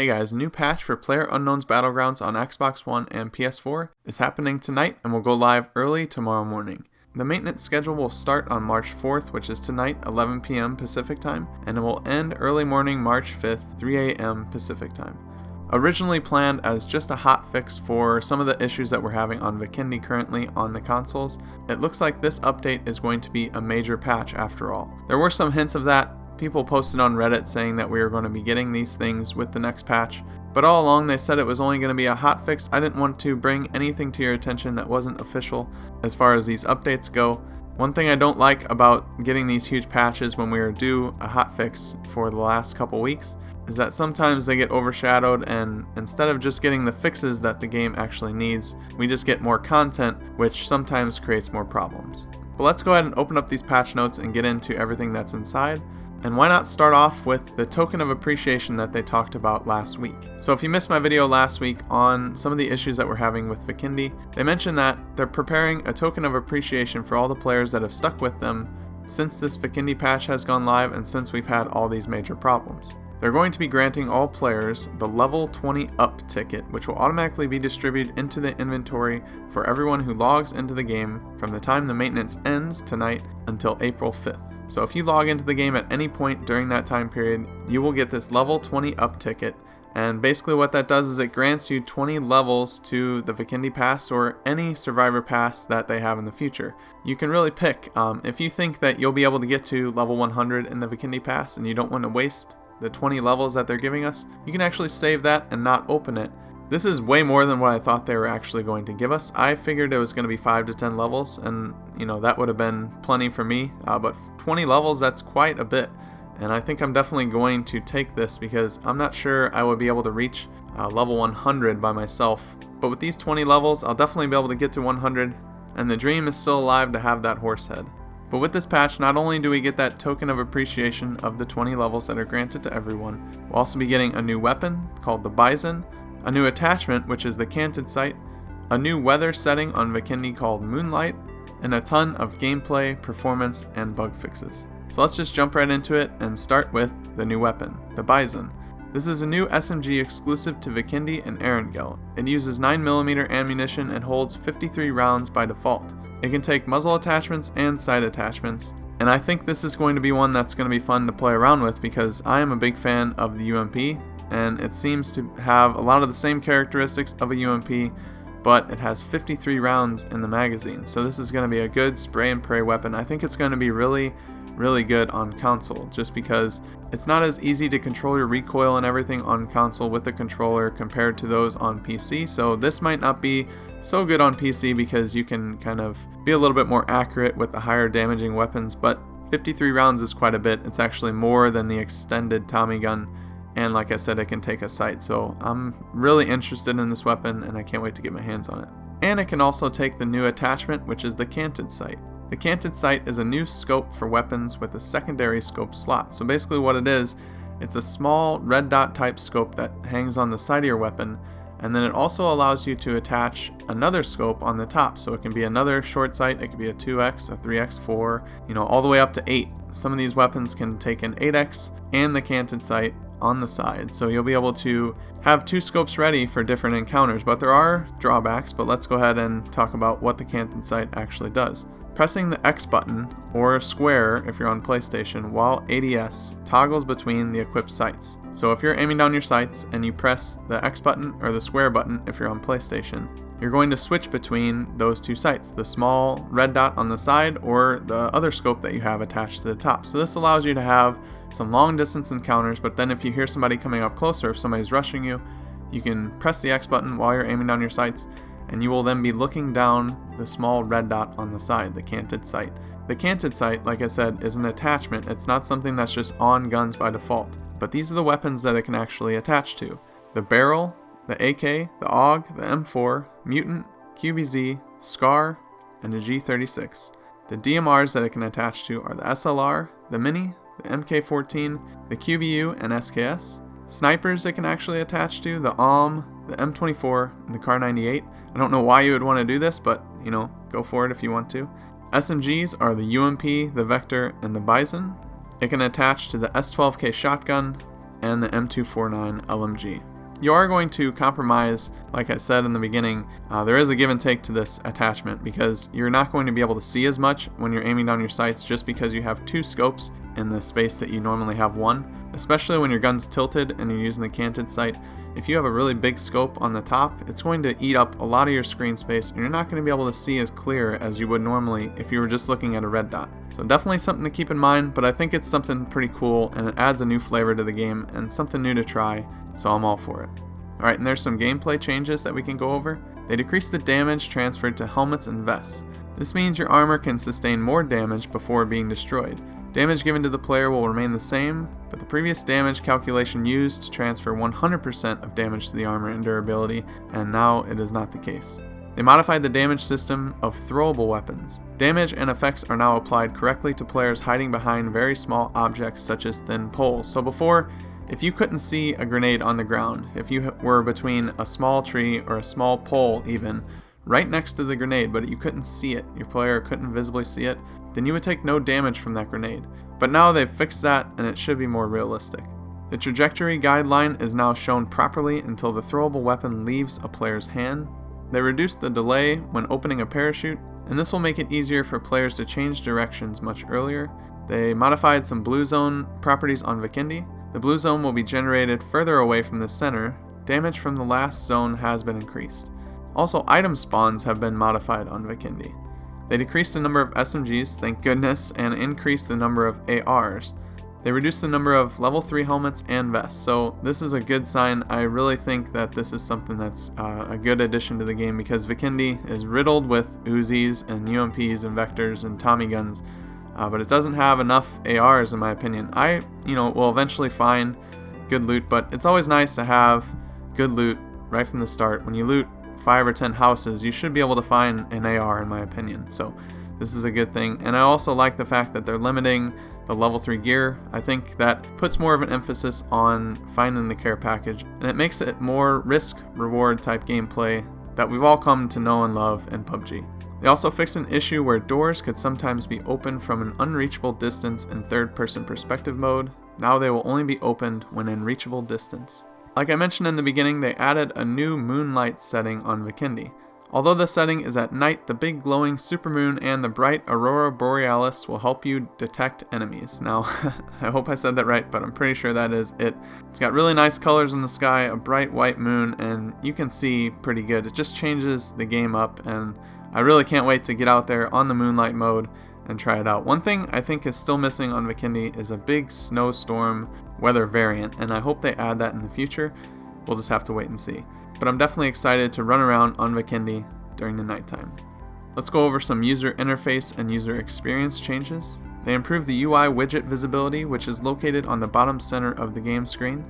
Hey guys, a new patch for PlayerUnknown's Battlegrounds on Xbox One and PS4 is happening tonight and will go live early tomorrow morning. The maintenance schedule will start on March 4th, which is tonight, 11 p.m. Pacific Time, and it will end early morning March 5th, 3 a.m. Pacific Time. Originally planned as just a hotfix for some of the issues that we're having on Vikendi currently on the consoles, it looks like this update is going to be a major patch after all. There were some hints of that. People posted on Reddit saying that we were going to be getting these things with the next patch, but all along they said it was only going to be a hotfix. I didn't want to bring anything to your attention that wasn't official as far as these updates go. One thing I don't like about getting these huge patches when we are due a hotfix for the last couple weeks is that sometimes they get overshadowed, and instead of just getting the fixes that the game actually needs, we just get more content, which sometimes creates more problems. But let's go ahead and open up these patch notes and get into everything that's inside. And why not start off with the token of appreciation that they talked about last week. So if you missed my video last week on some of the issues that we're having with Vikendi, they mentioned that they're preparing a token of appreciation for all the players that have stuck with them since this Vikendi patch has gone live and since we've had all these major problems. They're going to be granting all players the level 20 up ticket, which will automatically be distributed into the inventory for everyone who logs into the game from the time the maintenance ends tonight until April 5th. So if you log into the game at any point during that time period, you will get this level 20 up ticket, and basically what that does is it grants you 20 levels to the Vikendi Pass or any Survivor Pass that they have in the future. You can really pick. If you think that you'll be able to get to level 100 in the Vikendi Pass and you don't want to waste the 20 levels that they're giving us, you can actually save that and not open it. This is way more than what I thought they were actually going to give us. I figured it was going to be 5 to 10 levels, and that would have been plenty for me, but 20 levels, that's quite a bit, and I think I'm definitely going to take this because I'm not sure I would be able to reach level 100 by myself, but with these 20 levels I'll definitely be able to get to 100, and the dream is still alive to have that horse head. But with this patch, not only do we get that token of appreciation of the 20 levels that are granted to everyone, we'll also be getting a new weapon called the Bizon, a new attachment, which is the Canted sight, a new weather setting on Vikendi called Moonlight, and a ton of gameplay, performance, and bug fixes. So let's just jump right into it and start with the new weapon, the Bizon. This is a new SMG exclusive to Vikendi and Erangel. It uses 9mm ammunition and holds 53 rounds by default. It can take muzzle attachments and sight attachments, and I think this is going to be one that's going to be fun to play around with because I am a big fan of the UMP, and it seems to have a lot of the same characteristics of a UMP, but it has 53 rounds in the magazine. So this is going to be a good spray and pray weapon. I think it's going to be really good on console, just because it's not as easy to control your recoil and everything on console with the controller compared to those on PC. So this might not be so good on PC because you can kind of be a little bit more accurate with the higher damaging weapons, but 53 rounds is quite a bit. It's actually more than the extended Tommy gun. And like I said, it can take a sight, so I'm really interested in this weapon and I can't wait to get my hands on it. And it can also take the new attachment, which is the Canted sight. The Canted sight is a new scope for weapons with a secondary scope slot. So basically what it is, it's a small red dot type scope that hangs on the side of your weapon, and then it also allows you to attach another scope on the top. So it can be another short sight, it could be a 2x, a 3x, 4, all the way up to 8. Some of these weapons can take an 8x and the Canted sight on the side, so you'll be able to have 2 scopes ready for different encounters, but there are drawbacks. But let's go ahead and talk about what the Canted sight actually does. Pressing the X button or square if you're on PlayStation while ADS toggles between the equipped sights. So if you're aiming down your sights and you press the X button or the square button if you're on PlayStation, you're going to switch between those 2 sights, the small red dot on the side or the other scope that you have attached to the top. So this allows you to have some long distance encounters, but then if you hear somebody coming up closer, if somebody's rushing you, you can press the X button while you're aiming down your sights, and you will then be looking down the small red dot on the side, the Canted sight. The Canted sight, like I said, is an attachment. It's not something that's just on guns by default, but these are the weapons that it can actually attach to. The barrel, the AK, the AUG, the M4, Mutant, QBZ, SCAR, and the G36. The DMRs that it can attach to are the SLR, the Mini, the MK14, the QBU, and SKS. Snipers it can actually attach to, the AUM, the M24, and the Kar98. I don't know why you would want to do this, but go for it if you want to. SMGs are the UMP, the Vector, and the Bizon. It can attach to the S12K shotgun, and the M249 LMG. You are going to compromise, like I said in the beginning, there is a give and take to this attachment because you're not going to be able to see as much when you're aiming down your sights just because you have 2 scopes in the space that you normally have 1, especially when your gun's tilted and you're using the canted sight. If you have a really big scope on the top, it's going to eat up a lot of your screen space and you're not going to be able to see as clear as you would normally if you were just looking at a red dot. So definitely something to keep in mind, but I think it's something pretty cool and it adds a new flavor to the game and something new to try, so I'm all for it. Alright, and there's some gameplay changes that we can go over. They decrease the damage transferred to helmets and vests. This means your armor can sustain more damage before being destroyed. Damage given to the player will remain the same, but the previous damage calculation used to transfer 100% of damage to the armor and durability, and now it is not the case. They modified the damage system of throwable weapons. Damage and effects are now applied correctly to players hiding behind very small objects such as thin poles. So before, if you couldn't see a grenade on the ground, if you were between a small tree or a small pole even, right next to the grenade, but you couldn't see it, your player couldn't visibly see it, then you would take no damage from that grenade. But now they've fixed that and it should be more realistic. The trajectory guideline is now shown properly until the throwable weapon leaves a player's hand. They reduced the delay when opening a parachute, and this will make it easier for players to change directions much earlier. They modified some blue zone properties on Vikendi. The blue zone will be generated further away from the center. Damage from the last zone has been increased. Also, item spawns have been modified on Vikendi. They decreased the number of SMGs, thank goodness, and increased the number of ARs. They reduced the number of level 3 helmets and vests, so this is a good sign. I really think that this is something that's a good addition to the game because Vikendi is riddled with Uzis and UMPs and Vectors and Tommy guns, but it doesn't have enough ARs in my opinion. I will eventually find good loot, but it's always nice to have good loot right from the start. When you loot 5 or 10 houses, you should be able to find an AR in my opinion, so this is a good thing. And I also like the fact that they're limiting the level 3 gear. I think that puts more of an emphasis on finding the care package, and it makes it more risk-reward type gameplay that we've all come to know and love in PUBG. They also fixed an issue where doors could sometimes be opened from an unreachable distance in third-person perspective mode. Now they will only be opened when in reachable distance. Like I mentioned in the beginning, they added a new Moonlight setting on Vikendi. Although the setting is at night, the big glowing supermoon and the bright aurora borealis will help you detect enemies. Now, I hope I said that right, but I'm pretty sure that is it. It's got really nice colors in the sky, a bright white moon, and you can see pretty good. It just changes the game up, and I really can't wait to get out there on the Moonlight mode and try it out. One thing I think is still missing on Vikendi is a big snowstorm weather variant, and I hope they add that in the future. We'll just have to wait and see. But I'm definitely excited to run around on Vikendi during the nighttime. Let's go over some user interface and user experience changes. They improved the UI widget visibility, which is located on the bottom center of the game screen.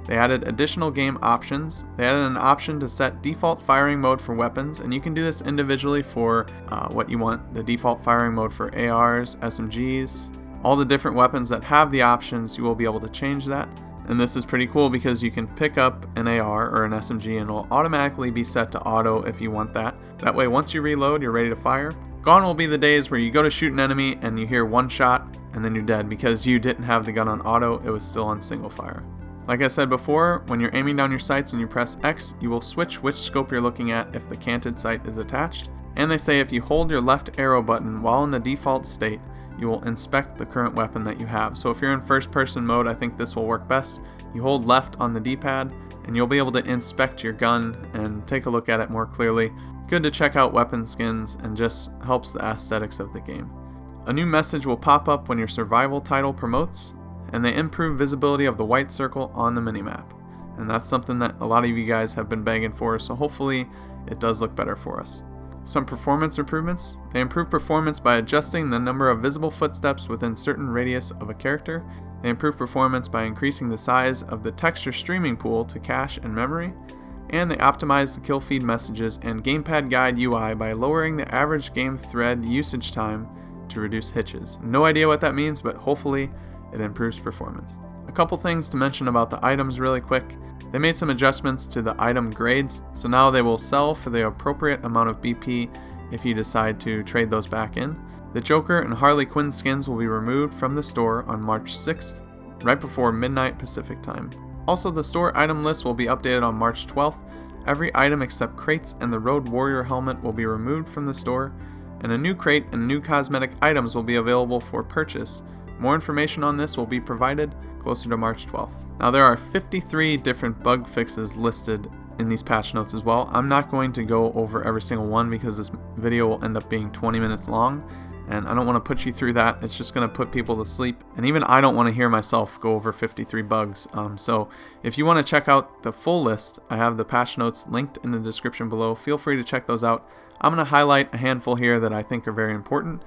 They added additional game options. They added an option to set default firing mode for weapons, and you can do this individually for what you want. The default firing mode for ARs, SMGs, all the different weapons that have the options, you will be able to change that. And this is pretty cool because you can pick up an AR or an SMG and it will automatically be set to auto if you want that. That way once you reload, you're ready to fire. Gone will be the days where you go to shoot an enemy and you hear one shot and then you're dead because you didn't have the gun on auto, it was still on single fire. Like I said before, when you're aiming down your sights and you press X, you will switch which scope you're looking at if the canted sight is attached. And they say if you hold your left arrow button while in the default state, you will inspect the current weapon that you have. So if you're in first person mode, I think this will work best. You hold left on the D-pad and you'll be able to inspect your gun and take a look at it more clearly. Good to check out weapon skins and just helps the aesthetics of the game. A new message will pop up when your survival title promotes, and they improve visibility of the white circle on the minimap. And that's something that a lot of you guys have been begging for, so hopefully it does look better for us. Some performance improvements. They improve performance by adjusting the number of visible footsteps within certain radius of a character. They improve performance by increasing the size of the texture streaming pool to cache and memory. And they optimize the kill feed messages and gamepad guide UI by lowering the average game thread usage time to reduce hitches. No idea what that means, but hopefully it improves performance. A couple things to mention about the items really quick. They made some adjustments to the item grades, so now they will sell for the appropriate amount of BP if you decide to trade those back in. The Joker and Harley Quinn skins will be removed from the store on March 6th. right before midnight Pacific time. Also, the store item list will be updated on March 12th. Every item except crates and the Road Warrior helmet will be removed from the store, and a new crate and new cosmetic items will be available for purchase. More information on this will be provided closer to March 12th. Now, there are 53 different bug fixes listed in these patch notes as well. I'm not going to go over every single one because this video will end up being 20 minutes long, and I don't want to put you through that. It's just going to put people to sleep, and even I don't want to hear myself go over 53 bugs. So if you want to check out the full list, I have the patch notes linked in the description below. Feel free to check those out. I'm going to highlight a handful here that I think are very important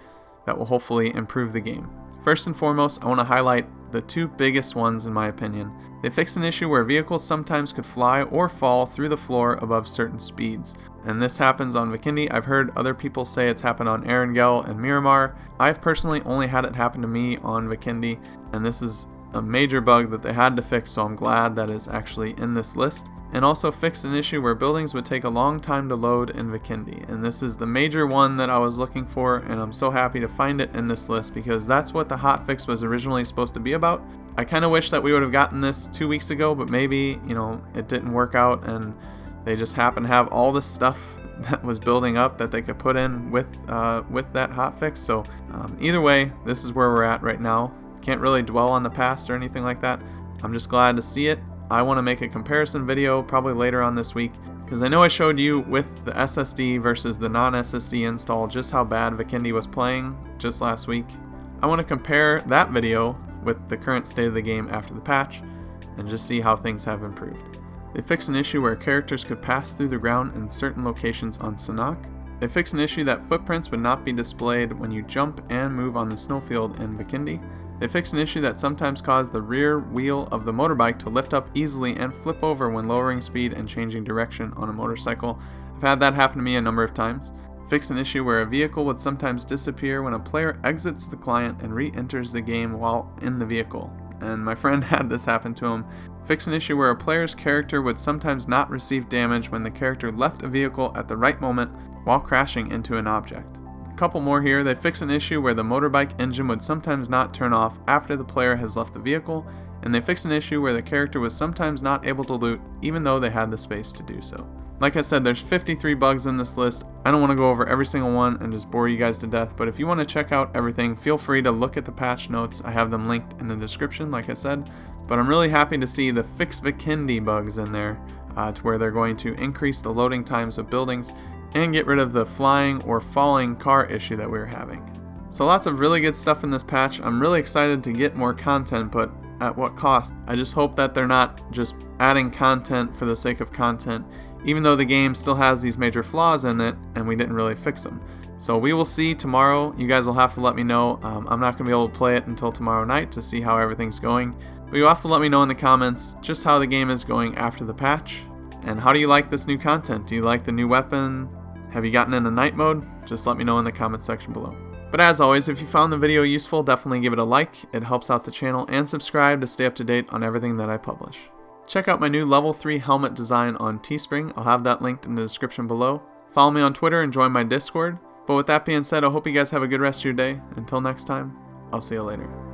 that will hopefully improve the game. First and foremost, I want to highlight the two biggest ones in my opinion. They fixed an issue where vehicles sometimes could fly or fall through the floor above certain speeds. And this happens on Vikendi. I've heard other people say it's happened on Erangel and Miramar. I've personally only had it happen to me on Vikendi, and this is a major bug that they had to fix, so I'm glad that it's actually in this list. And also fixed an issue where buildings would take a long time to load in Vikendi. And this is the major one that I was looking for, and I'm so happy to find it in this list because that's what the hotfix was originally supposed to be about. I kind of wish that we would have gotten this 2 weeks ago, but maybe, it didn't work out and they just happened to have all this stuff that was building up that they could put in with that hotfix. So either way, this is where we're at right now. Can't really dwell on the past or anything like that. I'm just glad to see it. I want to make a comparison video probably later on this week because I know I showed you with the SSD versus the non-SSD install just how bad Vikendi was playing just last week. I want to compare that video with the current state of the game after the patch and just see how things have improved. They fixed an issue where characters could pass through the ground in certain locations on Sanhok. They fixed an issue that footprints would not be displayed when you jump and move on the snowfield in Vikendi. They fixed an issue that sometimes caused the rear wheel of the motorbike to lift up easily and flip over when lowering speed and changing direction on a motorcycle. I've had that happen to me a number of times. Fixed an issue where a vehicle would sometimes disappear when a player exits the client and re-enters the game while in the vehicle. And my friend had this happen to him. Fixed an issue where a player's character would sometimes not receive damage when the character left a vehicle at the right moment while crashing into an object. A couple more here. They fixed an issue where the motorbike engine would sometimes not turn off after the player has left the vehicle, and they fixed an issue where the character was sometimes not able to loot even though they had the space to do so. Like I said, there's 53 bugs in this list. I don't want to go over every single one and just bore you guys to death, but if you want to check out everything, feel free to look at the patch notes. I have them linked in the description, like I said, but I'm really happy to see the Fix Vikendi bugs in there to where they're going to increase the loading times of buildings and get rid of the flying or falling car issue that we were having. So lots of really good stuff in this patch. I'm really excited to get more content, but at what cost? I just hope that they're not just adding content for the sake of content, even though the game still has these major flaws in it and we didn't really fix them. So we will see tomorrow. You guys will have to let me know. I'm not going to be able to play it until tomorrow night to see how everything's going. But you'll have to let me know in the comments just how the game is going after the patch. And how do you like this new content? Do you like the new weapon? Have you gotten into night mode? Just let me know in the comment section below. But as always, if you found the video useful, definitely give it a like. It helps out the channel, and subscribe to stay up to date on everything that I publish. Check out my new level 3 helmet design on Teespring. I'll have that linked in the description below. Follow me on Twitter and join my Discord. But with that being said, I hope you guys have a good rest of your day. Until next time, I'll see you later.